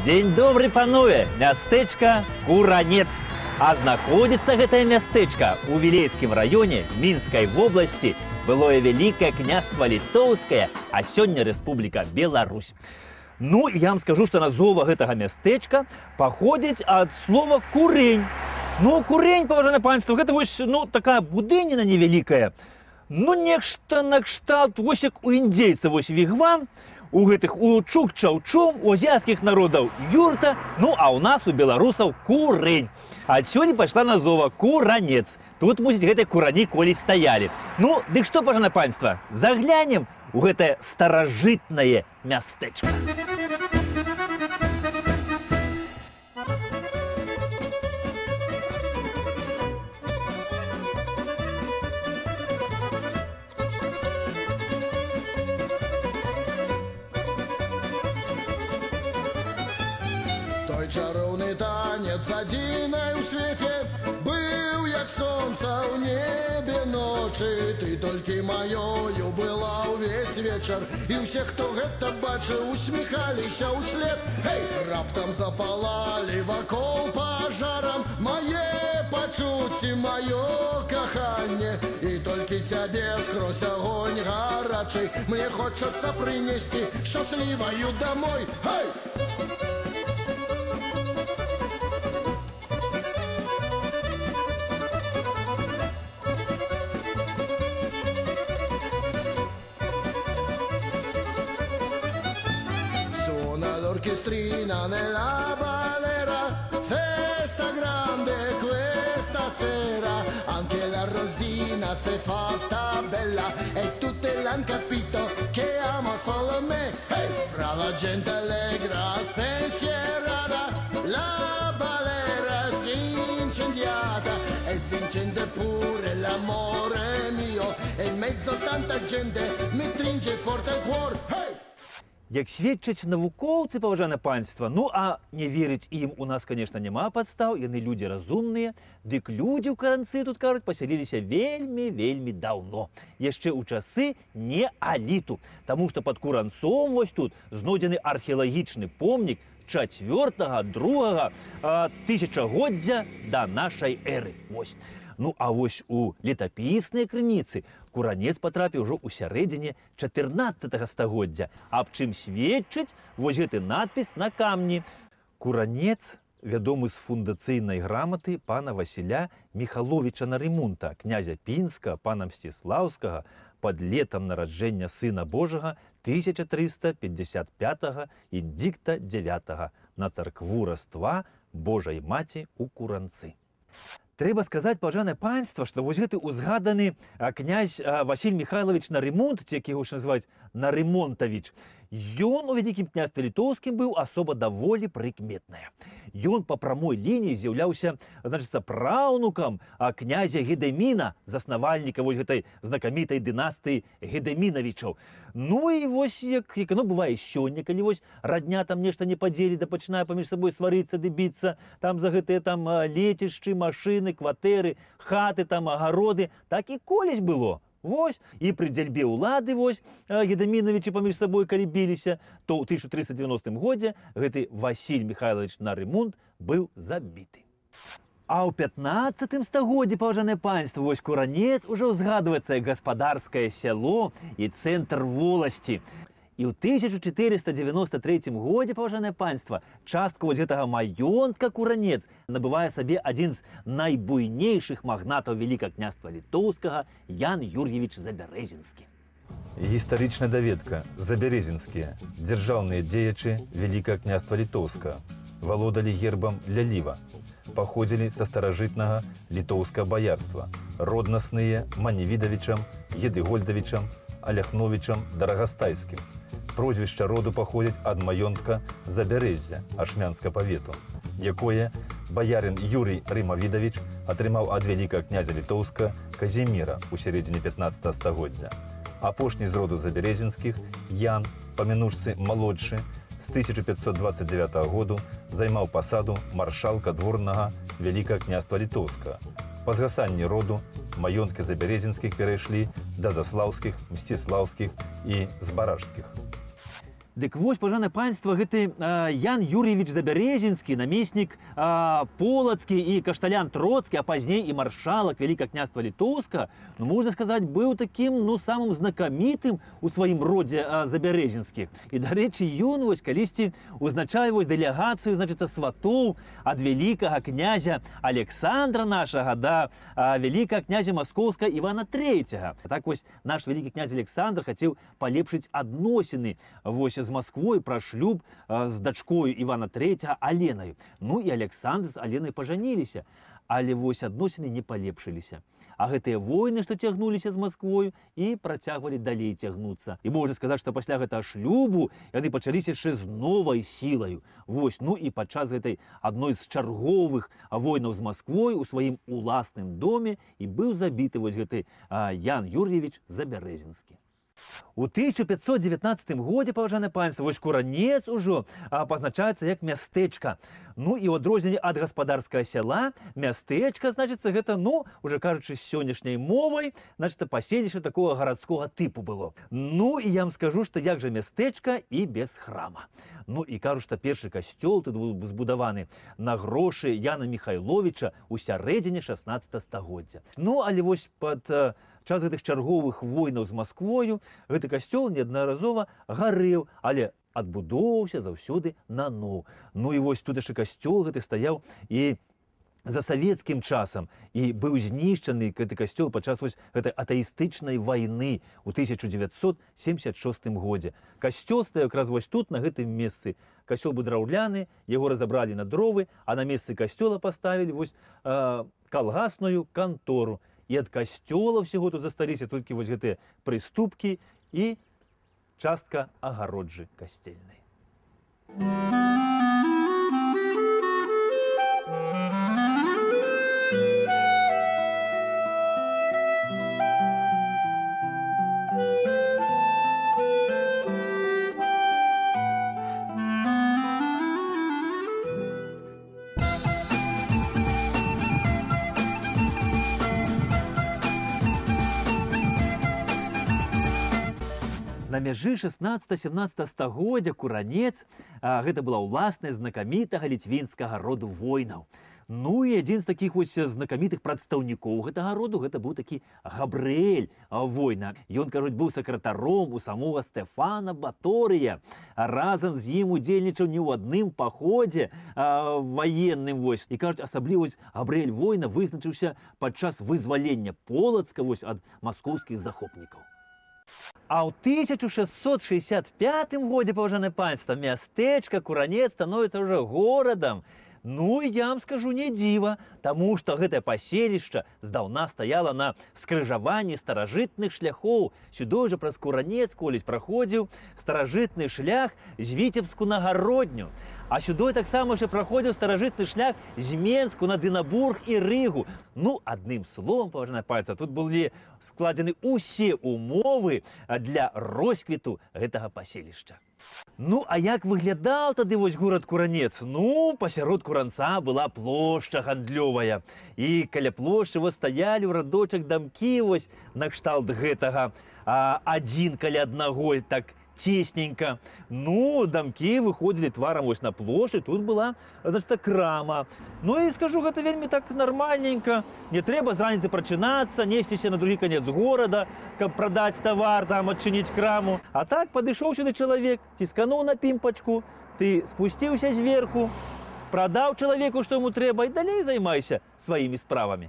Дзень добры, панове! Мястэчка Куранец. А знаходзіцца гэтае мястэчка ў Вілейскім раёне Мінскай вобласці, былое Вялікае княства Літоўскае, а сёння Рэспубліка Беларусь. Ну, я вам скажу, што назва гэтага мястэчка паходзіць ад слова курень. Ну, курень, паважанае панство, гэта вось, такая будыніна невялікая. Ну, нешта накшталт, вось як у індзейца, вось вігвам, у чукчаў-чум, у азіяцкіх народаў юрта, ну, а ў нас, у беларусаў, курень. Адсюль пайшла назва Куранец. Тут, мусіць, гэтыя курані колись стаялі. Ну, дык што, паважанае панства, заглянем у гэтае старажытнае мястэчка. Чароўны танец адзінай у свеце быў як сонца ў небе ночы. Ты толькі маёю была ўвесь вечар, і ўсе, хто гэта бачыў, усміхаліся ўслед. Хей! Раптам запалалі вакол пажарам мае пачуцці, маё каханне. І толькі цябе скрозь агонь гарачы мне хочацца прынесці шчасліваю дамой. Хей! Orchestrina nella balera, festa grande questa sera, anche la Rosina si è fatta bella e tutti l'hanno capito che ama solo me. Hey! Fra la gente allegra spensierata, la balera si è incendiata e si incende pure l'amore mio, e in mezzo a tanta gente mi stringe forte il cuore. Hey! Як сведчаць навукоўцы, паважанае панства, ну а не верыць ім у нас, конечно, няма падстаў, яны людзі разумныя, дык людзі ў Куранцы, тут кажуць, пасяліліся вельмі даўно, яшчэ ў часы неаліту, таму што пад Куранцом вось тут знойдзены археалагічны помнік 4-2 тысячагоддзя да нашай эры. Вось. Ну, а вось у летапісныя крыніцы Куранец патрапіў ужо ў сярэдзіне 14 стагоддзя, аб чым сведчыць вось гэты надпіс на камні. Куранец вядомы з фундацыйнай граматы пана Васіля Міхаловіча Нарымунта, князя Пінскага, пана Мсціслаўскага, пад летам нараджэння Сына Божага 1355 індзікта 9 на царкву Раства Божай Маці ў Куранцы. Трэба сказаць, паважанае панства, што вось гэты узгаданы князь Васіль Міхайлович Нарымунт, ці як яго ж называюць Нарымонтавіч, ён у Вялікім княстве Літоўскім быў асоба даволі прыкметная. Ён па прамой лініі з'яўляўся, значыцца, праўнукам князя Гедэміна, заснавальніка вось гэтай знакамітай дынастыі Гедэмінавічаў. Ну і вось як оно бывае сёння, калі вось радня там нешта не падзелі, да пачынае паміж сабой сварыцца ды біцца, там за гэтыя там лецішчы, машыны, кватэры, хаты, там агароды, так і колись было. Вось, і пры дзяльбе ўлады вось Гедэмінавічы паміж сабой калі біліся, то ў 1390 годзе гэты Васіль Міхайлович Нарымунт быў забіты. А ў 15 стагоддзі, паважанае панства, вось Куранец ужо згадваецца як гаспадарскае сяло і цэнтр воласці. І ў 1493 годзе, паважанае панства, частку вось гэтага маёнтка Куранец набывае сабе адзін з найбуйнейшых магнатаў Вялікага княства Літоўскага Ян Юр'евіч Забярэзінскі. Гістарычная даведка. Забярэзінскія, дзяржаўныя дзеячы Вялікага княства Літоўскага, валодалі гербам Ляліва, паходзілі са старажытнага літоўскага баярства, роднасныя Маневідавічам, Едыгольдавічам, Аляхновічам Дарагастайскім. Прозвішча роду паходзіць ад маёнтка Забярэззя Ашмянска павету, якое баярын Юрый Рымавідавіч атрымаў ад вялікага князя Літоўскага Казіміра ў сярэдзіне 15 стагоддзя. Апошні з роду Забярэзінскіх, Ян, па мянушцы малодшы, з 1529 году займаў пасаду маршалка дворнага Вялікага княства Літоўскага. Па згасанні роду маёнткі Забярэзінскіх перайшлі да Заслаўскіх, Мсціслаўскіх і Збаражскіх. Дык вось, пажанае панства, гэты Ян Юрьевич Забярэзінскі, намеснік полацкі і кашталян Троцкі, а пазней і маршалак Вялікага княства Літоўска, ну, можна сказаць, быў такім, ну, самым знакамітым у сваім родзе Забярэзінскіх. І, дарэчы, ён вось калісьці узначае вось дэлегацыю, значыцца, сватоў ад вялікага князя Александра нашага да вялікага князя Маскоўскага Івана III. Так вось наш вялікі князь Александр хацеў палепшыць адносіны вось з Москвой пра шлюб з дачкою Івана III Аленаю. Ну і Александр з Аленай пажаніліся, але вось адносіны не палепшыліся. А гэтыя войны, што цягнуліся з Москвою, і працягвалі далей цягнуцца. І можна сказаць, што пасля гэтага шлюбу яны пачаліся яшчэ з новай сілаю. Вось, ну і падчас гэтай адной з чарговых войнаў з Москвой у сваім уласным доме і быў забіты вось гэты Ян Юрьевич Забярэзінскі. У 1519 годзе, паважанае панства, вось Куранец ужо пазначаецца як мястэчка. Ну і ў адрозненне ад гаспадарскага сяла, мястэчка, значыцца, гэта, ну, уже кажучы сённяшняй мовай, значыцца, паселішча такога гарадскога тыпу было. Ну і я вам скажу, што як жа мястэчка і без храма. Ну і кажу, што першы касцёл тут быў збудаваны на грошы Яна Міхайловіча ў сярэдзіне 16 стагоддзя. Ну, але вось пад час гэтых чарговых войнаў з Масквою гэты касцёл неаднаразова гарэў, але адбудоўся заўсёды наноў. Ну і вось тут яшчэ касцёл гэты стаяў і за савецкім часам, і быў знішчаны гэты касцёл падчас вось гэтай атэістычнай вайны ў 1976 годзе. Касцёл стаяў якраз вось тут, на гэтым месцы. Касцёл быў драўляны, яго разабралі на дровы, а на месцы касцёла паставілі вось калгасную кантору. І ад касцёла ўсяго тут засталіся толькі вось гэтыя прыступкі і частка агароджы касцельнай. На мяжы 16-17 стагоддзя Куранец гэта была ўласная знакамітага ліцвінскага роду воінаў. Ну і адзін з такіх вось знакамітых прадстаўнікоў гэтага роду гэта быў такі Габрыэль воіна. Ён, кажуць, быў сакратаром у самога Стэфана Баторыя. Разам з ім удзельнічаў не ў адным паходзе ваенным вось. І, кажуць, асабліва Габрыэль воіна вызначыўся падчас вызвалення Полацка вось ад маскоўскіх захопнікаў. А ў 1665 годзе, паважанае панства, мястэчка Куранец становіцца ўжо горадам. Ну, я вам скажу, не дзіва, таму што гэтае паселішча здаўна стаяла на скрыжаванні старажытных шляхоў. Сюды ўжо праз Куранец колісь праходзіў старажытны шлях з Віцебску на Гародню. А сюды таксама яшчэ праходзіў старажытны шлях з Менску на Дынабург і Рыгу. Ну, адным словам, паважанае панства, тут былі складзены ўсе умовы для росквіту гэтага паселішча. Ну, а як выглядаў тады вось горад Куранец? Ну, пасярод Куранца была плошча гандлёвая. І каля плошчы вось стаялі ў радочак дамкі вось накшталт гэтага адзін каля аднаго, так тесненько. Ну, дамкі выходзілі тварам вось на плошчы, тут была, значыць, крама. Ну і скажу, гэта вельмі так нармальненько. Не трэба з раніцы прачынацца, несціся на другі канец горада, каб прадаць тавар, там адчыніць краму. А так падышоў сюды чалавек, ціскануў на пімпачку, ты спусціўся зверху, прадаў чалавеку, што яму трэба, і далей займайся сваімі справамі.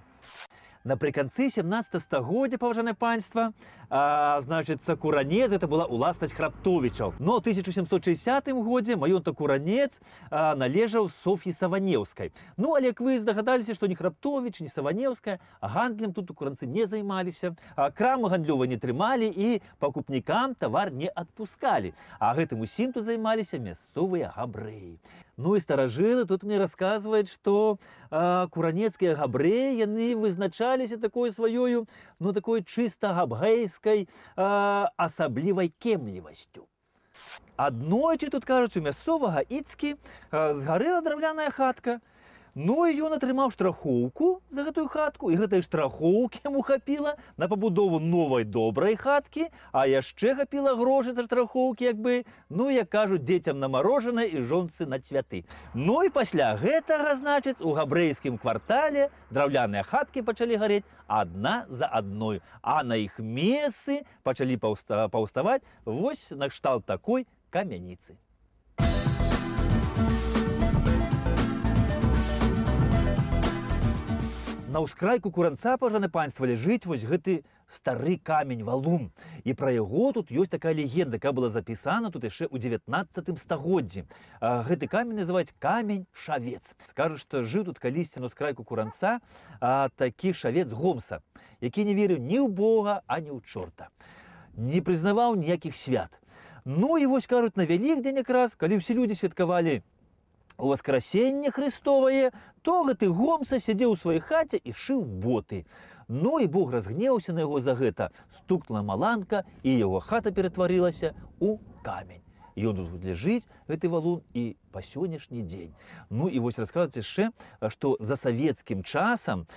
Напрыканцы 17 стагоддзя, паважанае панства, значыцца, Куранец гэта была ўласнасць храптовічаў. Но ў 1760 годзе маёнтак Куранец належаў Соф'і Саванеўскай. Ну, але як вы здагадаліся, што ні Храптовіч, ні Саванеўская гандлем тут у Куранцы не займаліся, крамы гандлёвай не трымалі і пакупнікам тавар не адпускалі. А гэтым усім тут займаліся мясцовыя габрэі. Ну і старажылы тут мне расказваюць, што куранецкія габрэі, яны вызначаліся такой сваёю, ну, такой чыста габрэйскай асаблівай кемлівасцю. Аднойчы тут, кажуць, у мясцовага Іцкі згарэла драўляная хатка. Ну і ён атрымаў штрафоўку за гэтую хатку, і гэтай штрафоўкі яму хапіла на пабудову новай добрай хаткі, а яшчэ хапіла грошай за штрафоўкі, як бы, ну, як кажуць, дзецям на марожанае і жонцы на цвяты. Ну і пасля гэтага, значыць, у габрэйскім квартале драўляныя хаткі пачалі гарець адна за адной, а на іх месцы пачалі паўставаць вось накшталт такой камяніцы. На ўскрайку Куранца, паважанае панства, ляжыць вось гэты стары камень-валун. І пра яго тут ёсць такая легенда, якая была запісана тут яшчэ ў 19 стагоддзі. Гэты камень называюць камень-шавец. Скажуць, што жыў тут калісьці на ўскрайку Куранца такі шавец Гомса, які не верыў ні ў Бога, а ні ў чорта. Не прызнаваў ніякіх свят. Ну і вось, кажуць, на Вялікдзень якраз, калі ўсе людзі святкавалі у Васкрасенне Христовае, то гэты Гомса сядзеў у сваёй хаце і шыў боты. Ну і Бог разгнеўся на яго за гэта. Стукнула маланка, і яго хата ператварылася ў камень. Ён тут ляжыць, гэты валун, і па сённяшні дзень. Ну і вось расказваюць яшчэ, што за савецкім часам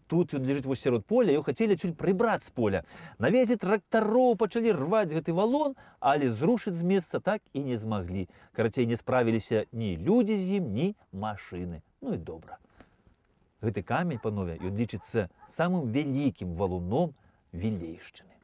тут ён ляжыць вось сярод поля, яго хацелі адсюль прыбраць з поля. Навезе трактароў пачалі рваць гэты валун, але зрушыць з месца так і не змаглі. Карацей, не справіліся ні людзі з ім, ні машыны. Ну і добра. Гэты камень, панове, ён лічыцца самым вялікім валуном Вілейшчыны.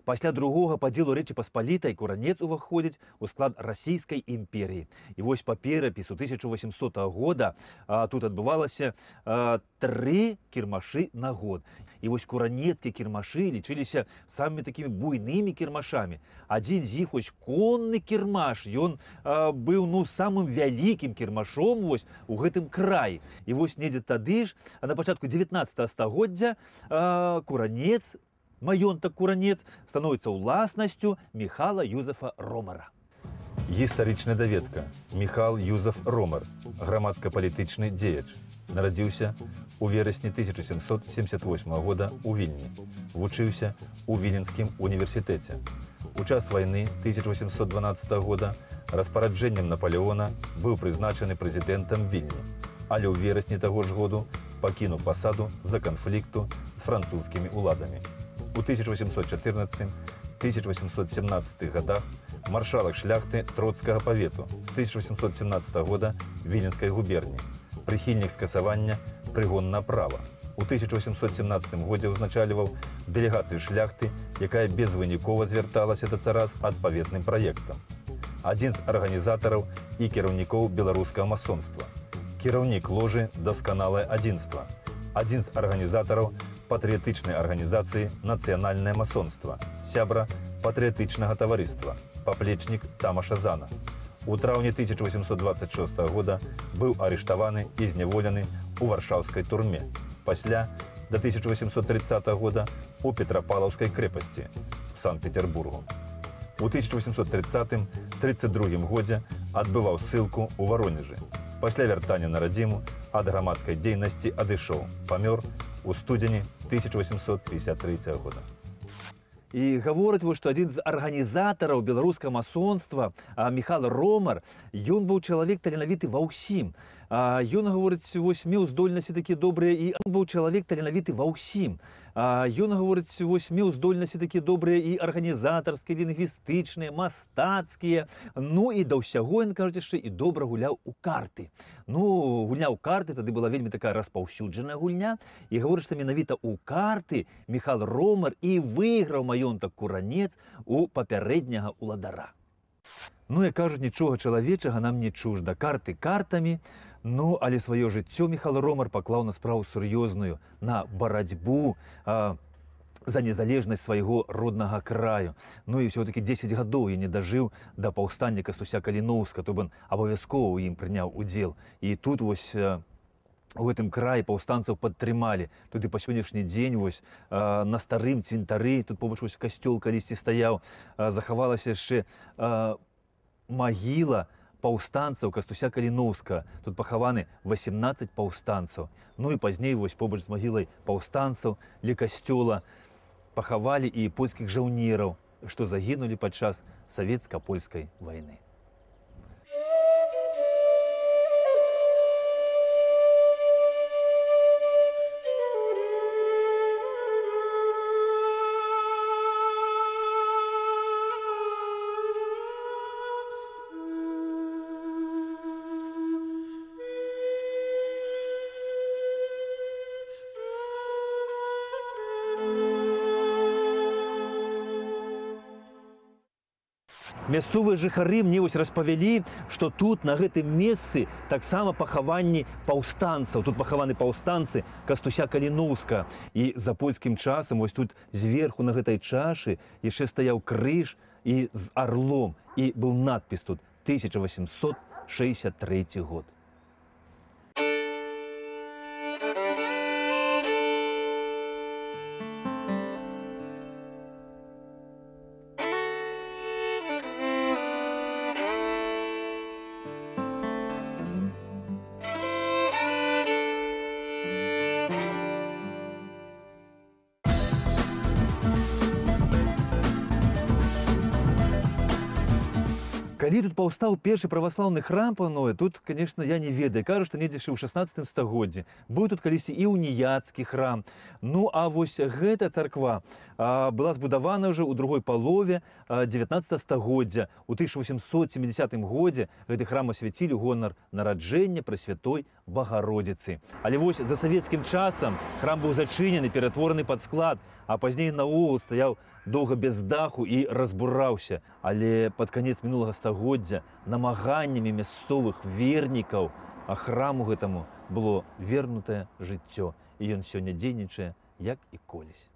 Пасля другога падзелу Рэчы Паспалітай Куранец уваходзіць у склад Расійскай імперіі. І вось па перапісу 1800 года тут адбывалася 3 кірмашы на год. І вось куранецкія кірмашы лічыліся самымі такімі буйнымі кірмашамі. Адзін з іх вось конны кірмаш, ён быў самым вялікім кірмашом вось у гэтым краі. І вось недзе тады ж, на пачатку 19 стагоддзя, Куранец, маёнтак Куранец, становіцца ўласнасцю Міхала Юзефа Ромара. Гістарычная даведка. Міхал Юзеф Ромар, грамадска-палітычны дзеяч. Нарадзіўся у верасні 1778 года ў Вільні. Вучыўся у Віленскім універсітэце. У час вайны 1812 года распараджэннем Напалеона быў прызначаны прэзідэнтам Вільні, але ў верасні таго ж году пакінуў пасаду з-за канфлікту з французскімі ўладамі. У 1814-1817 годах маршалак шляхты Троцкага павету з 1817 года Віленскай губерніі, прыхільнік скасавання прыгоннага права. У 1817 годзе ўзначальваў дэлегацыю шляхты, якая безвынікова звярталася да цара з адпаведным праектам. Адзін з арганізатараў і кіраўнікоў беларускага масонства. Кіраўнік ложы «Дасканалае адзінства». Адзін з арганізатараў патрыятычнай арганізацыі «Нацыянальнае масонства», сябра патрыятычнага таварыства, паплечнік Тамаша Зана. У траўні 1826 года быў арыштаваны і зняволены ў варшаўскай турме. Пасля, да 1830 года, у Петрапалаўскай крэпасці ў Санкт-Петербургу. У 1830-32 годзе адбываў ссылку ў Варонежы. Пасля вяртання на радзіму ад грамадскай дзейнасці адышоў, памёр у студзені 1853 года. І гавораць, што адзін з арганізатараў беларускага масонства, Міхал Ромар, ён быў чалавек таленавіты ва ўсім. Ён, гаворыць, меў здольнасці такія добрыя, і ён быў чалавек таленавіты ва ўсім. Ён, гаворыць, меў здольнасці такія добрыя і арганізатарскія, лінгвістычныя, мастацкія. Ну і да ўсяго, ён, кажуць, яшчэ і добра гуляў у карты. Ну, гульня ў карты тады была вельмі такая распаўсюджаная гульня. І гаворыць, што менавіта ў карты Міхал Ромар і выйграў маёнтак Куранец у папярэдняга ўладара. Ну, як кажуць, нічога чалавечага нам не чужда. Карты картамі. Ну, але сваё жыццё Міхал Ромар паклаў на справу сур'ёзную, на барацьбу за незалежнасць свайго роднага краю. Ну і ўсё-такі 10 гадоў я не дажыў да паўстання Кастуся Каліноўска, то б ён абавязкова ў ім прыняў удзел. І тут вось у гэтым краі паўстанцаў падтрымалі. Тут і па сённяшні дзень вось, на старым цвінтары, тут побач вось касцёл калісьці стаяў, захавалася яшчэ магіла паўстанцаў Кастуся Каліноўскага. Тут пахаваны 18 паўстанцаў. Ну і пазней вось побач з магілай паўстанцаў ля касцёла пахавалі і польскіх жаўнераў, што загінулі падчас савецка-польскай вайны. Мясцовыя жыхары мне вось распавялі, што тут, на гэтым месцы, таксама пахаванні паўстанцаў. Тут пахаваны паўстанцы Кастуся Каліноўскага. І за польскім часам вось тут зверху на гэтай чашы яшчэ стаяў крыж і з арлом. І быў надпіс тут 1863 год. Калі тут паўстаў першы праваслаўны храм панове, тут, конечно, я не ведаю. Кажу, што недзе ў 16 стагоддзі. Быў тут калісьці і уніяцкі храм. Ну, а вось гэта царква была збудавана ўжо ў другой палове 19 стагоддзя. У 1870 годзе гэты храм асвяцілі ў гонар нараджэння Пресвятой Багародзіцы. Але вось за савецкім часам храм быў зачынены, ператвораны пад склад, а пазней наогул стаяў доўга без даху і разбураўся. Але пад канец мінулага стагоддзя намаганнямі мясцовых вернікаў храму гэтаму было вернутае жыццё. І ён сёння дзейнічае, як і колісь.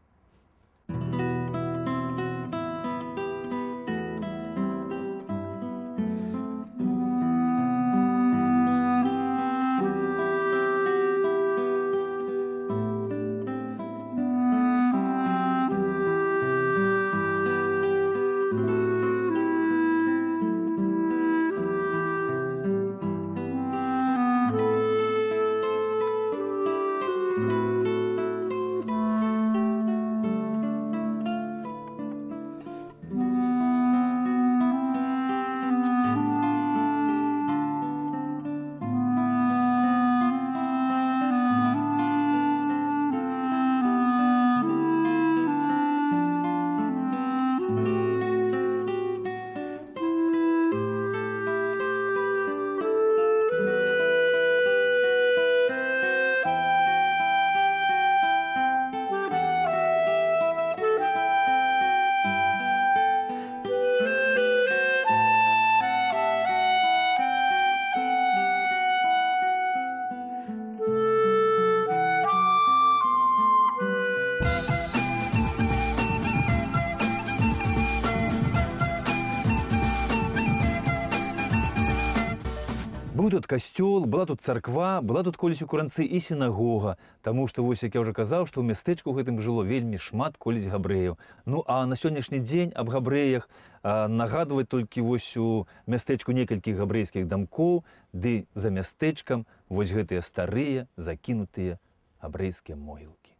Быў тут касцёл, была тут царква, была тут колісь у Куранцы і сінагога, таму што, вось, як я ўжо казаў, што ў мястэчку гэтым жыло вельмі шмат колісь габрэяў. Ну, а на сённяшні дзень аб габрэях нагадваць толькі вось у мястэчку некалькіх габрэйскіх дамкоў, ды за мястэчкам вось гэтыя старыя, закінутыя габрэйскія могілкі.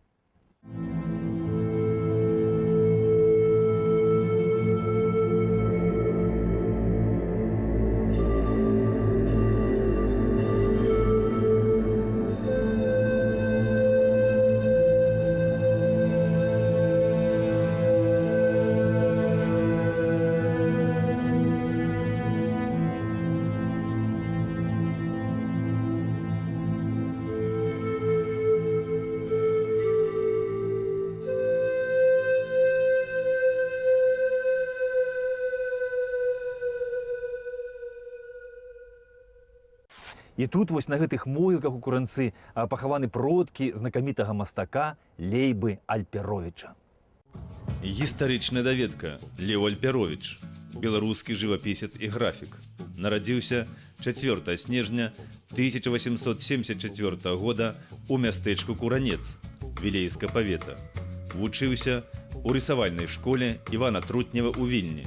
І тут вось на гэтых могілках у Куранцы пахаваны продкі знакамітага мастака Лейбы Альперовіча. Гістарычная даведка. Леў Альперовіч, беларускі жывапісец і графік. Нарадзіўся 4 снежня 1874 года у мястэчку Куранец, Вілейска павета. Вучыўся у рысавальнай школе Івана Трутнева ў Вільні,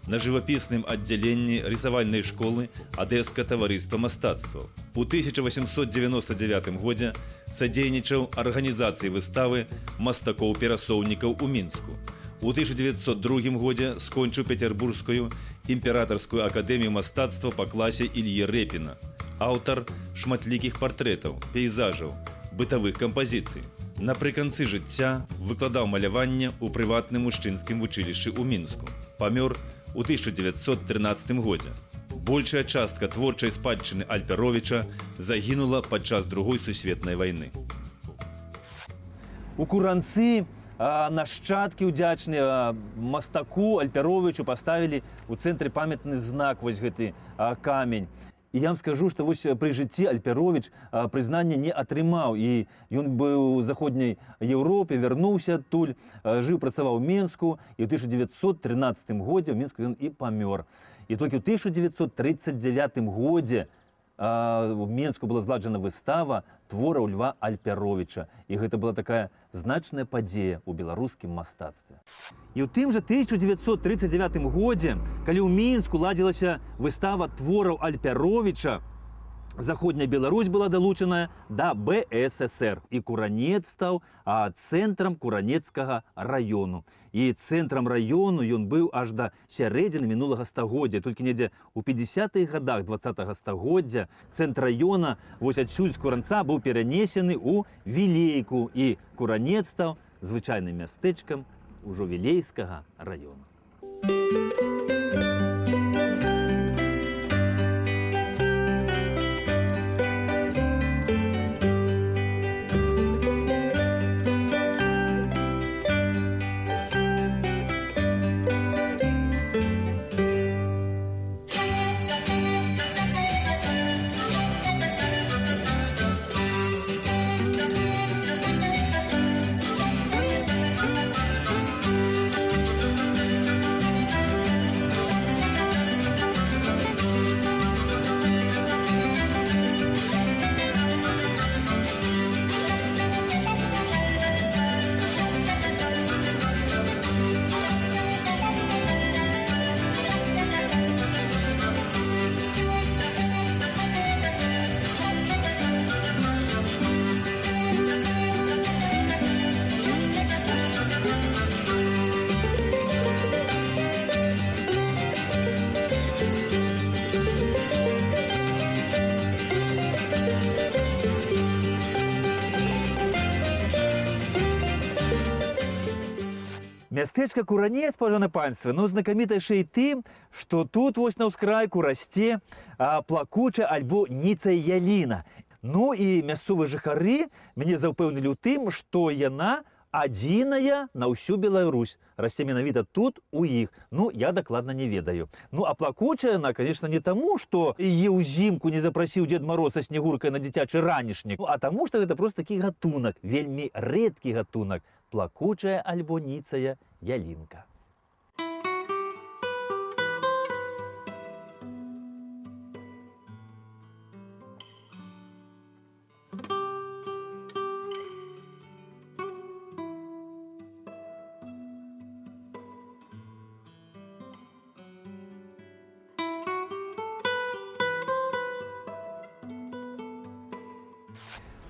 на жывапісным аддзяленні рысавальнай школы Адэска таварыства мастацтваў. У 1899 годзе садзейнічаў арганізацыі выставы мастакоў-перасоўнікаў у Мінску. У 1902 годзе скончыў Петербургскую імператарскую акадэмію мастацтва па класе Ільі Рэпіна. Аўтар шматлікіх партрэтаў, пейзажаў, бытавых кампазіцый. Напрыканцы жыцця выкладаў маляванне ў прыватным мужчынскім вучылішчы ў Мінску. Памёр у 1913 годзе. Большая частка творчай спадчыны Альперовіча загінула падчас Другой сусветнай вайны. У Куранцы нашчадкі удзячныя мастаку Альперовічу паставілі ў цэнтры памятны знак, вось гэты камень. І я вам скажу, што вось пры жыцці Альперовіч прызнання не атрымаў. І ён быў у заходняй Еўропе, вярнуўся адтуль, жыў, працаваў у Мінску, і ў 1913 годзе ў Мінску ён і памёр. І толькі ў 1939 годзе у Мінску была зладжана выстава твораў Льва Альперовіча. І гэта была такая значная падзея ў беларускім мастацтве. І ў тым жа 1939 годзе, калі ў Мінску ладзілася выстава твораў Альперовіча, Заходняя Беларусь была далучаная да БССР. І Куранец стаў цэнтрам Куранецкага раёну. І цэнтрам раёну ён быў аж да сярэдзіны мінулага стагоддзя. Толькі недзе ў 50-х гадах 20-го стагоддзя цэнтр раёна вось адсюль з Куранца быў перанесены ў Вілейку. І Куранец стаў звычайным мястэчкам ужо Вілейскага раёну. Мястэчка Куранец, паважанае панства, знакаміта яшчэ і тым, што тут вось на ўскрайку расце плакучая альбо ніцая яліна. Ну і мясцовыя жыхары мяне заўпэўнілі ў тым, што яна адзіная на ўсю Беларусь. Расце менавіта тут у іх. Ну, я дакладна не ведаю. Ну, а плакучая яна, конечно, не таму, што яе ўзімку не запрасіў Дзед Мароз са Снегуркай на дзіцячы ранішнік, а таму, што гэта проста такі гатунак, вельмі рэдкі гатунак. Плакучая альбо ніцая ялінка.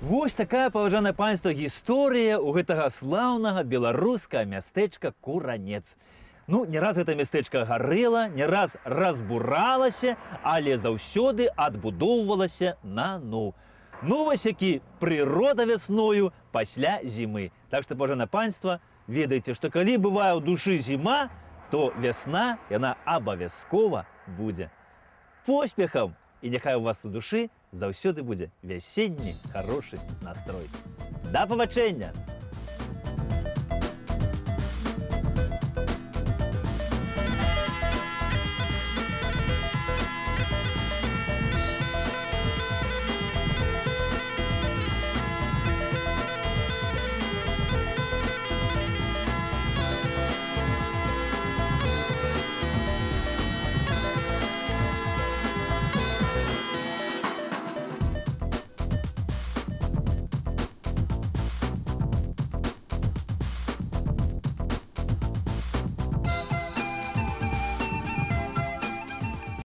Вось такая, паважанае панства, гісторыя ў гэтага слаўнага беларускага мястэчка Куранец. Ну, не раз гэта мястэчка гарэла, не раз разбуралася, але заўсёды адбудоўвалася наноў. Ну, вось які прырода вясною пасля зімы. Так што, паважанае панства, ведайце, што калі бывае ў душы зіма, то вясна, яна абавязкова будзе. Поспехаў! І няхай у вас у душы заўсёды будзе вясенні хорошы настрой. Да пабачэння!